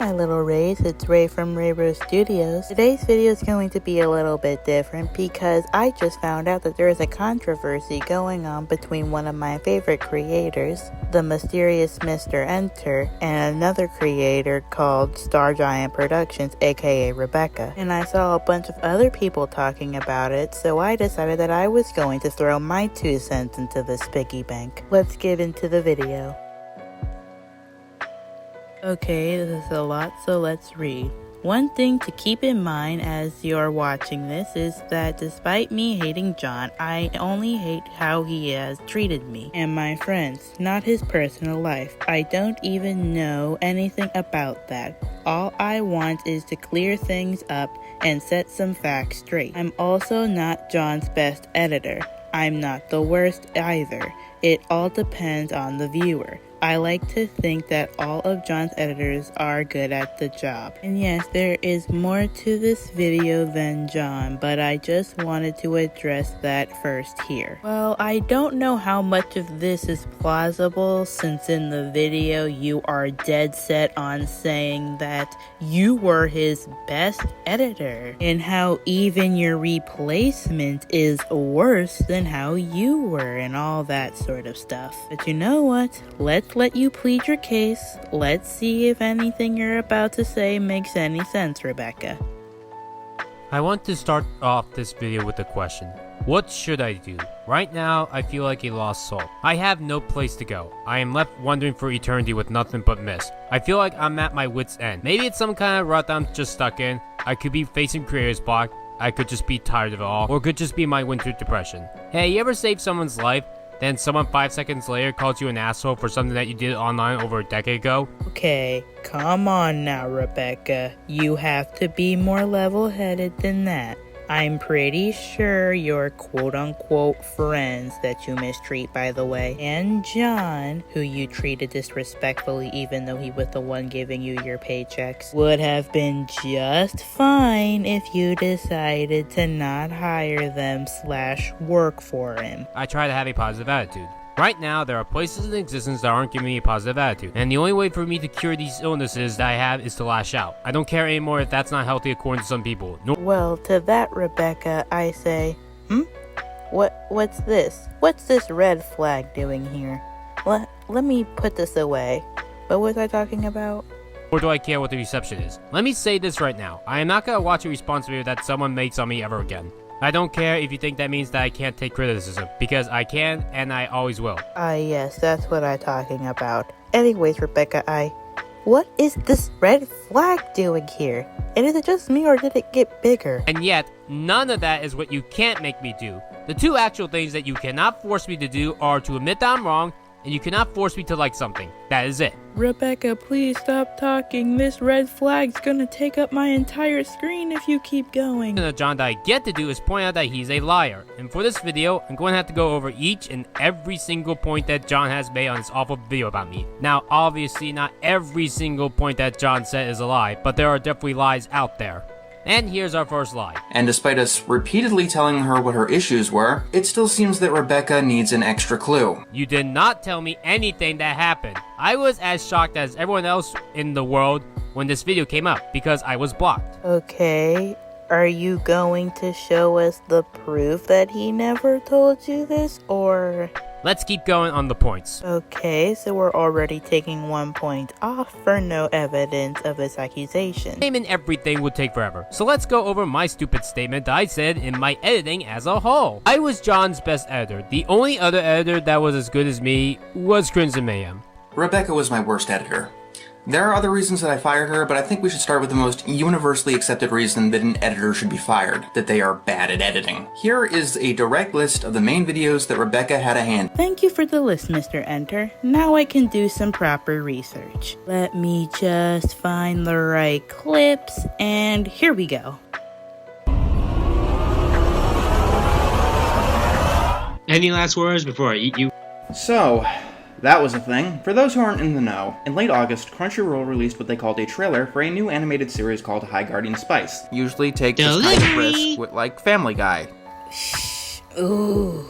My little Rays, it's Ray from Raybro Studios. Today's video is going to be a little bit different because I just found out that there is a controversy going on between one of my favorite creators, the mysterious Mr. Enter, and another creator called Star Giant Productions, aka Rebecca. And I saw a bunch of other people talking about it, so I decided that I was going to throw my 2 cents into this piggy bank. Let's get into the video. Okay, this is a lot, so let's read. One thing to keep in mind as you're watching this is that despite me hating John, I only hate how he has treated me and my friends, not his personal life. I don't even know anything about that. All I want is to clear things up and set some facts straight. I'm also not John's best editor. I'm not the worst either. It all depends on the viewer. I like to think that all of John's editors are good at the job. And yes, there is more to this video than John, but I just wanted to address that first here. Well, I don't know how much of this is plausible since in the video you are dead set on saying that you were his best editor and how even your replacement is worse than how you were and all that sort of stuff. But you know what? Let's let you plead your case. Let's see if anything you're about to say makes any sense, Rebecca. I want to start off this video with a question. What should I do? Right now, I feel like a lost soul. I have no place to go. I am left wandering for eternity with nothing but mist. I feel like I'm at my wit's end. Maybe it's some kind of rut I'm just stuck in. I could be facing creator's block. I could just be tired of it all. Or it could just be my winter depression. Hey, you ever saved someone's life? Then someone 5 seconds later calls you an asshole for something that you did online over a decade ago? Okay, come on now, Rebecca. You have to be more level-headed than that. I'm pretty sure your quote-unquote friends that you mistreat, by the way, and John, who you treated disrespectfully even though he was the one giving you your paychecks, would have been just fine if you decided to not hire them / work for him. I try to have a positive attitude. Right now, there are places in existence that aren't giving me a positive attitude, and the only way for me to cure these illnesses that I have is to lash out. I don't care anymore if that's not healthy according to some people. Well, to that, Rebecca, I say, What's this? What's this red flag doing here? Let me put this away. What was I talking about? Or do I care what the reception is? Let me say this right now. I am not going to watch a response video that someone makes on me ever again. I don't care if you think that means that I can't take criticism, because I can and I always will. Yes, that's what I'm talking about. Anyways, Rebecca, what is this red flag doing here? And is it just me or did it get bigger? And yet, none of that is what you can't make me do. The 2 actual things that you cannot force me to do are to admit that I'm wrong, and you cannot force me to like something. That is it. Rebecca, please stop talking. This red flag's gonna take up my entire screen if you keep going. The John that I get to do is point out that he's a liar. And for this video, I'm going to have to go over each and every single point that John has made on this awful video about me. Now, obviously, not every single point that John said is a lie, but there are definitely lies out there. And here's our first lie. And despite us repeatedly telling her what her issues were, it still seems that Rebecca needs an extra clue. You did not tell me anything that happened. I was as shocked as everyone else in the world when this video came out, because I was blocked. Okay, are you going to show us the proof that he never told you this, or... Let's keep going on the points. Okay, so we're already taking 1 point off for no evidence of his accusation. Naming everything would take forever. So let's go over my stupid statement that I said in my editing as a whole. I was John's best editor. The only other editor that was as good as me was Crimson Mayhem. Rebecca was my worst editor. There are other reasons that I fired her, but I think we should start with the most universally accepted reason that an editor should be fired, that they are bad at editing. Here is a direct list of the main videos that Rebecca had a hand. Thank you for the list, Mr. Enter. Now I can do some proper research. Let me just find the right clips, and here we go. Any last words before I eat you? So, that was a thing. For those who aren't in the know, in late August, Crunchyroll released what they called a trailer for a new animated series called High Guardian Spice. Usually take this kind of risk with, like, Family Guy. Ooh,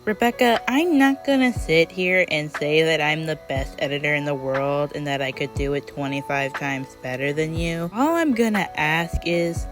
Rebecca, I'm not gonna sit here and say that I'm the best editor in the world and that I could do it 25 times better than you. All I'm gonna ask is,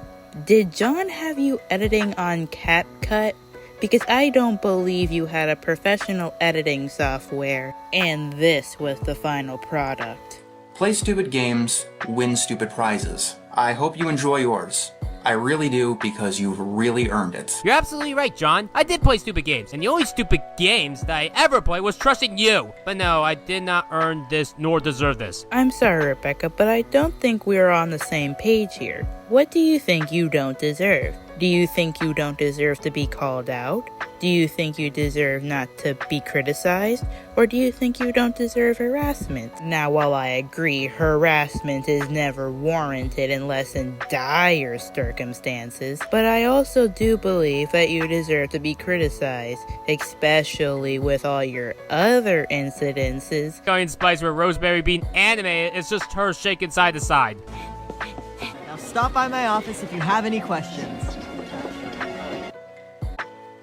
did John have you editing on CapCut? Because I don't believe you had a professional editing software, and this was the final product. Play stupid games, win stupid prizes. I hope you enjoy yours. I really do, because you've really earned it. You're absolutely right, John. I did play stupid games, and the only stupid games that I ever played was trusting you. But no, I did not earn this nor deserve this. I'm sorry, Rebecca, but I don't think we're on the same page here. What do you think you don't deserve? Do you think you don't deserve to be called out? Do you think you deserve not to be criticized? Or do you think you don't deserve harassment? Now, while I agree harassment is never warranted unless in dire circumstances, but I also do believe that you deserve to be criticized, especially with all your other incidences. Guardian Spice where Rosemary being animated is just her shaking side to side. Now stop by my office if you have any questions.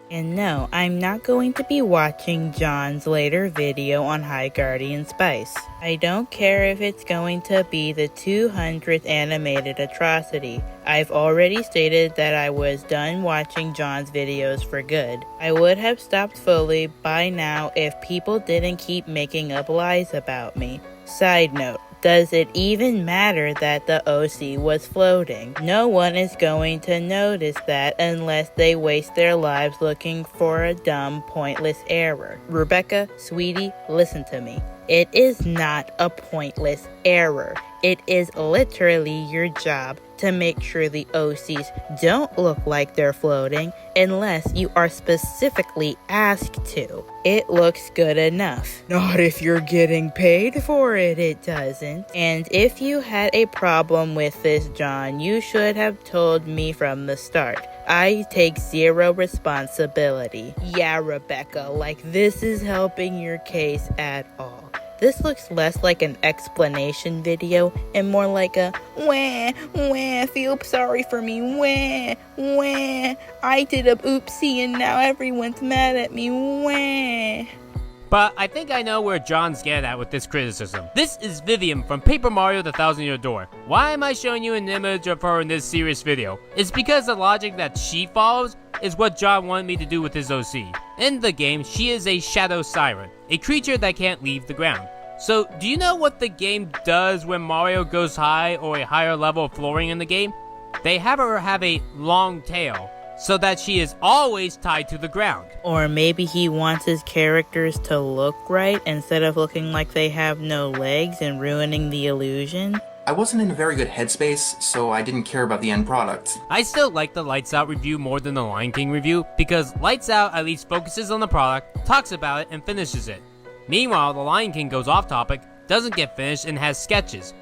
And no, I'm not going to be watching John's later video on High Guardian Spice. I don't care if it's going to be the 200th animated atrocity. I've already stated that I was done watching John's videos for good. I would have stopped fully by now if people didn't keep making up lies about me. Side note, does it even matter that the OC was floating? No one is going to notice that unless they waste their lives looking for a dumb, pointless error. Rebecca, sweetie, listen to me. It is not a pointless error. It is literally your job to make sure the OCs don't look like they're floating unless you are specifically asked to. It looks good enough. Not if you're getting paid for it, it doesn't. And if you had a problem with this, John, you should have told me from the start. I take zero responsibility. Yeah, Rebecca, like this is helping your case at all. This looks less like an explanation video and more like a wah, feel sorry for me, wah, I did a oopsie and now everyone's mad at me, wah. But I think I know where John's getting at with this criticism. This is Vivian from Paper Mario The Thousand Year Door. Why am I showing you an image of her in this serious video? It's because the logic that she follows is what John wanted me to do with his OC. In the game, she is a Shadow Siren, a creature that can't leave the ground. So, do you know what the game does when Mario goes high or a higher level of flooring in the game? They have her have a long tail, so that she is always tied to the ground. Or maybe he wants his characters to look right instead of looking like they have no legs and ruining the illusion. I wasn't in a very good headspace, so I didn't care about the end product. I still like the Lights Out review more than the Lion King review, because Lights Out at least focuses on the product, talks about it, and finishes it. Meanwhile, the Lion King goes off topic, doesn't get finished, and has sketches.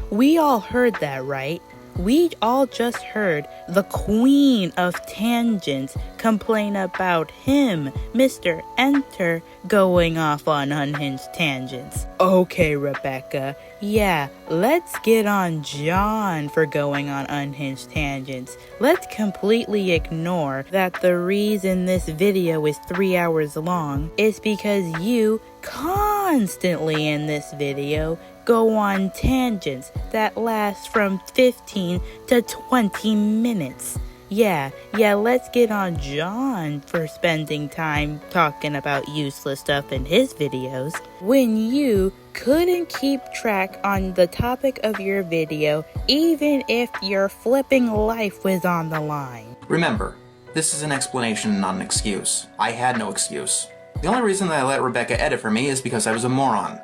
We all heard that, right? We all just heard the queen of tangents complain about him, Mr. Enter, going off on unhinged tangents. Okay, Rebecca, yeah, let's get on John for going on unhinged tangents. Let's completely ignore that the reason this video is 3 hours long is because you constantly in this video go on tangents that last from 15 to 20 minutes. Yeah, let's get on John for spending time talking about useless stuff in his videos when you couldn't keep track on the topic of your video even if your flipping life was on the line. Remember, this is an explanation, not an excuse. I had no excuse. The only reason that I let Rebecca edit for me is because I was a moron.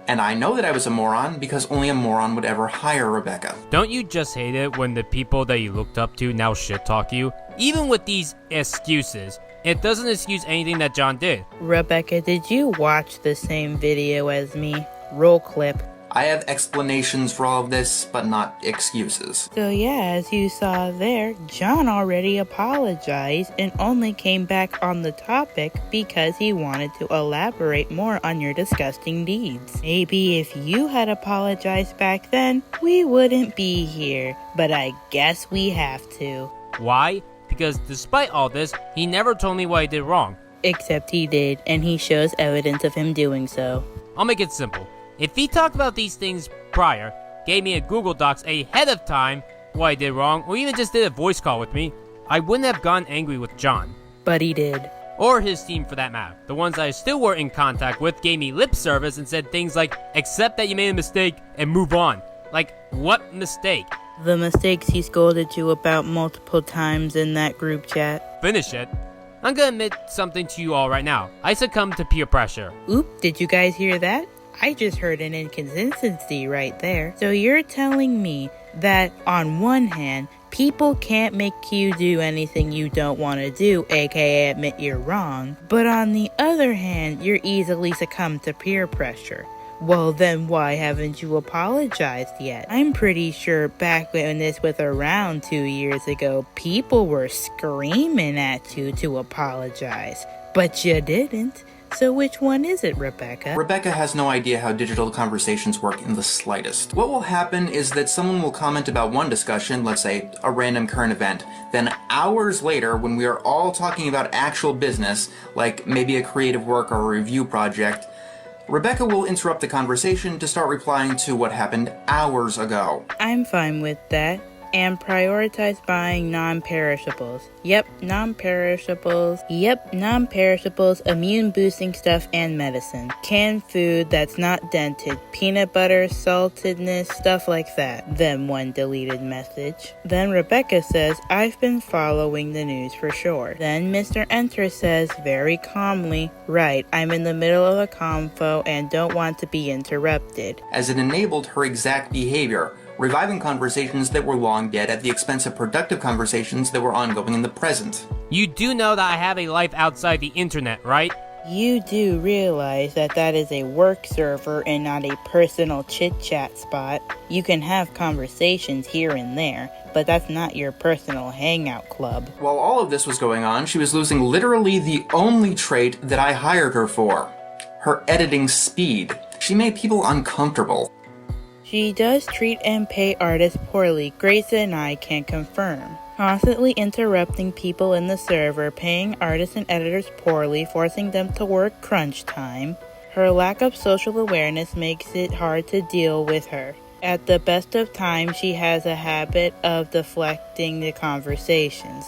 And I know that I was a moron because only a moron would ever hire Rebecca. Don't you just hate it when the people that you looked up to now shit talk you? Even with these excuses, it doesn't excuse anything that John did. Rebecca, did you watch the same video as me? Roll clip. I have explanations for all of this, but not excuses. So yeah, as you saw there, John already apologized and only came back on the topic because he wanted to elaborate more on your disgusting deeds. Maybe if you had apologized back then, we wouldn't be here, but I guess we have to. Why? because despite all this, he never told me what I did wrong. Except he did, and he shows evidence of him doing so. I'll make it simple. If he talked about these things prior, gave me a Google Docs ahead of time what I did wrong, or even just did a voice call with me, I wouldn't have gotten angry with John. But he did. Or his team for that matter. The ones I still were in contact with gave me lip service and said things like, accept that you made a mistake and move on. Like, what mistake? The mistakes he scolded you about multiple times in that group chat. Finish it. I'm gonna admit something to you all right now. I succumbed to peer pressure. Oop, did you guys hear that? I just heard an inconsistency right there. So you're telling me that on one hand, people can't make you do anything you don't want to do, aka admit you're wrong, but on the other hand, you're easily succumb to peer pressure. Well, then why haven't you apologized yet? I'm pretty sure back when this was around 2 years ago, people were screaming at you to apologize, but you didn't. So which one is it, Rebecca? Rebecca has no idea how digital conversations work in the slightest. What will happen is that someone will comment about one discussion, let's say a random current event, then hours later, when we are all talking about actual business, like maybe a creative work or a review project, Rebecca will interrupt the conversation to start replying to what happened hours ago. I'm fine with that. And prioritize buying non-perishables. Yep, non-perishables, immune-boosting stuff and medicine. Canned food that's not dented, peanut butter, saltedness, stuff like that. Then one deleted message. Then Rebecca says, I've been following the news for sure. Then Mr. Enter says very calmly, right, I'm in the middle of a convo and don't want to be interrupted. As it enabled her exact behavior, reviving conversations that were long dead at the expense of productive conversations that were ongoing in the present. You do know that I have a life outside the internet, right? You do realize that that is a work server and not a personal chit-chat spot. You can have conversations here and there, but that's not your personal hangout club. While all of this was going on, she was losing literally the only trait that I hired her for. Her editing speed. She made people uncomfortable. She does treat and pay artists poorly, Grace and I can confirm. Constantly interrupting people in the server, paying artists and editors poorly, forcing them to work crunch time. Her lack of social awareness makes it hard to deal with her. At the best of times, she has a habit of deflecting the conversations.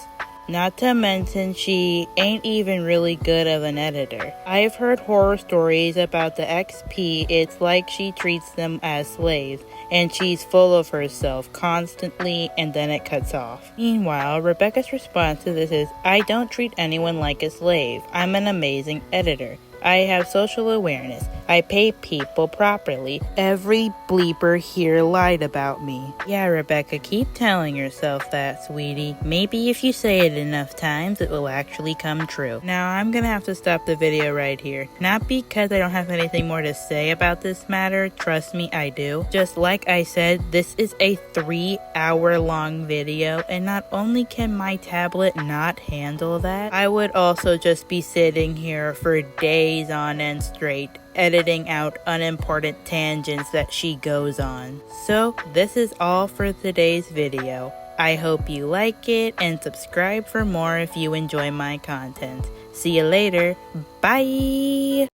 Not to mention, she ain't even really good of an editor. I've heard horror stories about the XP. It's like she treats them as slaves, and she's full of herself constantly, and then it cuts off. Meanwhile, Rebecca's response to this is, I don't treat anyone like a slave. I'm an amazing editor. I have social awareness. I pay people properly. Every bleeper here lied about me. Yeah, Rebecca, keep telling yourself that, sweetie. Maybe if you say it enough times, it will actually come true. Now, I'm gonna have to stop the video right here. Not because I don't have anything more to say about this matter. Trust me, I do. Just like I said, this is a 3-hour-long video, and not only can my tablet not handle that, I would also just be sitting here for days on end straight, editing out unimportant tangents that she goes on. So, this is all for today's video. I hope you like it, and subscribe for more if you enjoy my content. See you later. Bye!